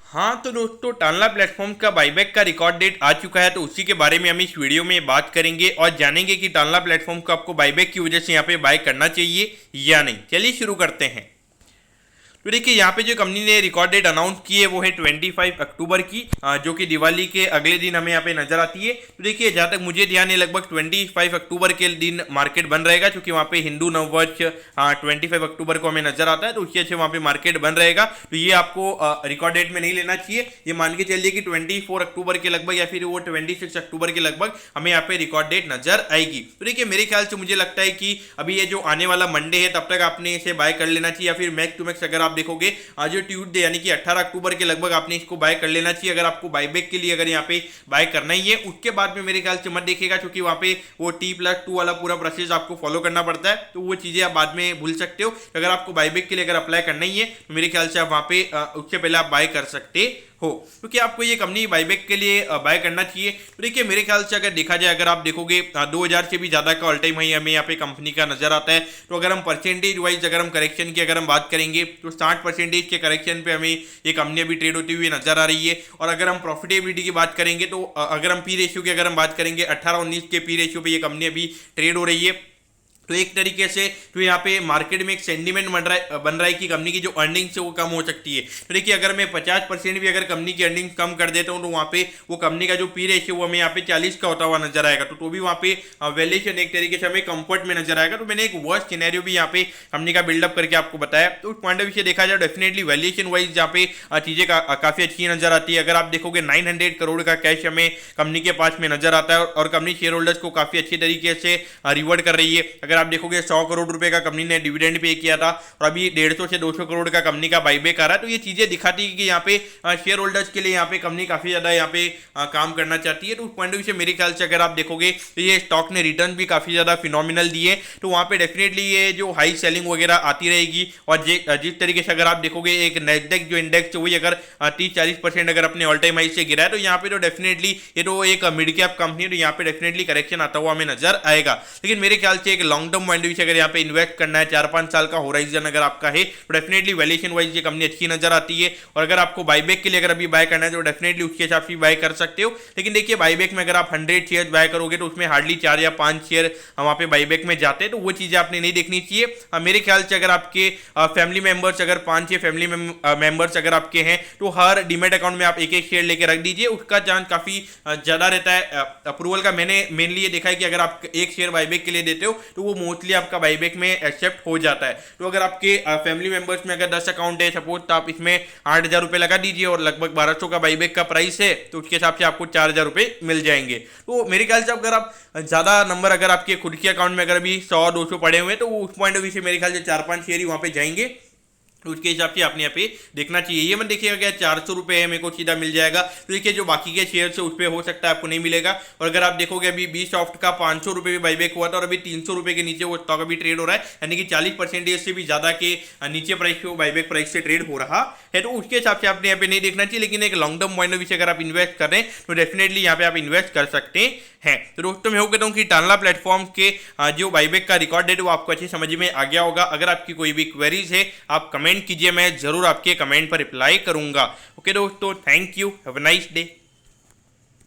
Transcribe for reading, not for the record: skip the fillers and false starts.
हाँ तो दोस्तों, टानला प्लेटफॉर्म का बाईबैक का रिकॉर्ड डेट आ चुका है, तो उसी के बारे में हम इस वीडियो में बात करेंगे और जानेंगे कि टानला प्लेटफॉर्म को आपको बाईबैक की वजह से यहाँ पे बाय करना चाहिए या नहीं। चलिए शुरू करते हैं। तो देखिए, यहाँ पे जो कंपनी ने रिकॉर्ड डेट अनाउंस की है वो है 25 अक्टूबर की, जो कि दिवाली के अगले दिन हमें यहाँ पे नजर आती है। तो देखिए, जहाँ तक मुझे ध्यान है लगभग 25 अक्टूबर के दिन मार्केट बन रहेगा, क्योंकि वहाँ पे हिंदू नववर्ष 25 अक्टूबर को हमें नजर आता है, तो उसके अच्छे वहाँ पे मार्केट बन रहेगा। तो ये आपको रिकॉर्ड डेट में नहीं लेना चाहिए। ये मान के चलिए कि 24 अक्टूबर के लगभग या फिर वो 26 अक्टूबर के लगभग हमें यहाँ पे रिकॉर्ड डेट नजर आएगी। तो देखिए, मेरे ख्याल से मुझे लगता है कि अभी ये जो आने वाला मंडे है तब तक आपने इसे बाय कर लेना चाहिए, या फिर मैक्स टू मैक्स अगर आप देखोगे आज जो ट्यूसडे यानी कि 18 अक्टूबर के लगभग आपने इसको बाय कर लेना चाहिए, अगर आपको बायबैक के लिए अगर यहाँ पे बाय करना ही है। उसके बाद में मेरे ख्याल से मत देखिएगा, क्योंकि वहाँ पे वो T+2 वाला पूरा प्रोसेस आपको फॉलो करना पड़ता है, तो वो चीजें आप बाद में भूल सकते हो। अगर आपको बायबैक के लिए अगर अप्लाई करना ही है तो मेरे ख्याल से आप वहाँ पे उससे पहले आप बाय कर सकते हो, क्योंकि आपको ये कंपनी बायबैक के लिए बाय करना चाहिए। तो देखिए, मेरे ख्याल से अगर देखा जाए, अगर आप देखोगे 2000 से भी ज़्यादा का ऑल टाइम हाई हमें यहाँ पे कंपनी का नजर आता है। तो अगर हम परसेंटेज वाइज अगर हम करेक्शन की अगर हम बात करेंगे तो 60% के करेक्शन पे हमें ये कंपनी अभी ट्रेड होती हुई नजर आ रही है। और अगर हम प्रॉफिटेबिलिटी की बात करेंगे तो अगर हम पी रेशियो की अगर हम बात करेंगे 18-19 के पी रेशियो पे ये कंपनी अभी ट्रेड हो रही है। तो एक तरीके से तो यहाँ पे मार्केट में एक सेंटीमेंट बन रहा है कि कंपनी की जो अर्निंग्स है वो कम हो सकती है। तो देखिए, अगर मैं 50% भी अगर कंपनी की अर्निंग कम कर देता हूँ तो वहाँ पे वो कंपनी का जो पी रेशियो वो हमें यहाँ पे 40 का होता हुआ नजर आएगा, तो भी वहाँ पे वैल्यूएशन एक तरीके से हमें कंफर्ट में नजर आएगा। तो मैंने एक वर्स्ट सिनेरियो भी यहाँ पे कंपनी का बिल्डअप करके आपको बताया। तो उस पॉइंट ऑफ व्यू से देखा जाए डेफिनेटली वैल्यूएशन वाइज जहाँ पे चीजें काफी अच्छी नजर आती है। अगर आप देखोगे 900 करोड़ का कैश हमें कंपनी के पास में नजर आता है और कंपनी शेयर होल्डर्स को काफी अच्छी तरीके से रिवॉर्ड कर रही है। अगर आप देखोगे 100 करोड़ रुपए का कंपनी ने डिविडेंड पे किया था और अभी 150 से 200 करोड़ का कंपनी का बाईबैक आ रहा है। तो ये चीजें दिखाती है कि यहाँ पे शेयर होल्डर्स के लिए यहाँ पे कंपनी काफी ज्यादा यहाँ पे काम करना चाहती है। तो उस पॉइंट ऑफ व्यू से मेरे ख्याल से अगर आप देखोगे तो ये स्टॉक ने रिटर्न भी काफी ज्यादा फिनोमिनल दिए, तो वहां पे डेफिनेटली ये जो हाई सेलिंग वगैरह आती रहेगी। और जिस तरीके से अगर आप देखोगे एक नेस्डैक जो इंडेक्स वही अगर 30-40% अगर अपने ऑल टाइम हाई से गिरा है, तो यहाँ पे तो डेफिनेटली ये तो एक मिड कैप कंपनी है, तो यहाँ पे डेफिनेटली करेक्शन आता हुआ हमें नजर आएगा। लेकिन मेरे ख्याल से एक long term point of view से अगर यहाँ पे इन्वेस्ट करना है, 4-5 साल का होराइजन अगर आपका है, तो डेफिनेटली वैल्यूएशन वाइज ये कंपनी अच्छी नजर आती है। और अगर आपको बायबैक के लिए अगर अभी बाय करना है तो डेफिनेटली उसके हिसाब से बाय कर सकते हो। लेकिन देखिए, बायबैक में अगर आप 100 शेयर बाय करोगे तो उसमें हार्डली 4 या 5 शेयर वहां पे बायबैक में जाते हैं, तो वो चीजें आपने नहीं देखनी चाहिए। मेरे ख्याल से अगर आपके फैमिली मेंबर्स अगर 5-6 फैमिली मेंबर्स अगर आपके हैं, तो हर डीमेट अकाउंट में आप एक एक शेयर लेके रख दीजिए, उसका चांस काफी ज्यादा रहता है अप्रूवल का। मैंने मेनली ये देखा है कि अगर आप एक शेयर बायबैक के लिए देते हो तो वो मोस्टली आपका बायबैक में एक्सेप्ट हो जाता है। तो अगर आपके फैमिली मेंबर्स में अगर 10 अकाउंट है सपोज, तो आप इसमें 8,000 रुपए लगा दीजिए और लगभग 1200 का बाईबैक का प्राइस है, तो उसके हिसाब से आपको 4,000 रुपए मिल जाएंगे। तो मेरे ख्याल से अगर आप ज्यादा नंबर अगर आपके खुद के अकाउंट में अगर अभी 100-200 पड़े हुए हैं, तो उस पॉइंट ऑफ व्यू से मेरे ख्याल से 4-5 शेयर ही वहां पे जाएंगे, तो उसके हिसाब से आपने यहाँ पे देखना चाहिए। ये मत देखिएगा क्या 400 रुपए है मेरे को सीधा मिल जाएगा, तो देखिए जो बाकी के शेयर से उस पर हो सकता है आपको नहीं मिलेगा। और अगर आप देखोगे अभी बी सॉफ्ट का 500 रुपए भी बाईबैक हुआ था और अभी 300 रुपए के नीचे वो स्टॉक अभी ट्रेड हो रहा है, यानी कि 40% से भी ज्यादा के नीचे प्राइस पे बाईबैक प्राइस से ट्रेड हो रहा है। तो उसके हिसाब से आपने यहाँ पे नहीं देखना चाहिए। लेकिन एक long term point of view से अगर आप इन्वेस्ट कर रहे हैं तो डेफिनेटली यहाँ पे आप इन्वेस्ट कर सकते हैं। तो दोस्तों, मैं होप करता हूँ कि टानला प्लेटफॉर्म के जो बाईबैक का रिकॉर्ड डेट वो आपको अच्छी समझ में आ गया होगा। अगर आपकी कोई भी क्वेरीज है आप कमेंट कीजिए, मैं जरूर आपके कमेंट पर रिप्लाई करूंगा। ओके दोस्तों, thank you, have a nice day.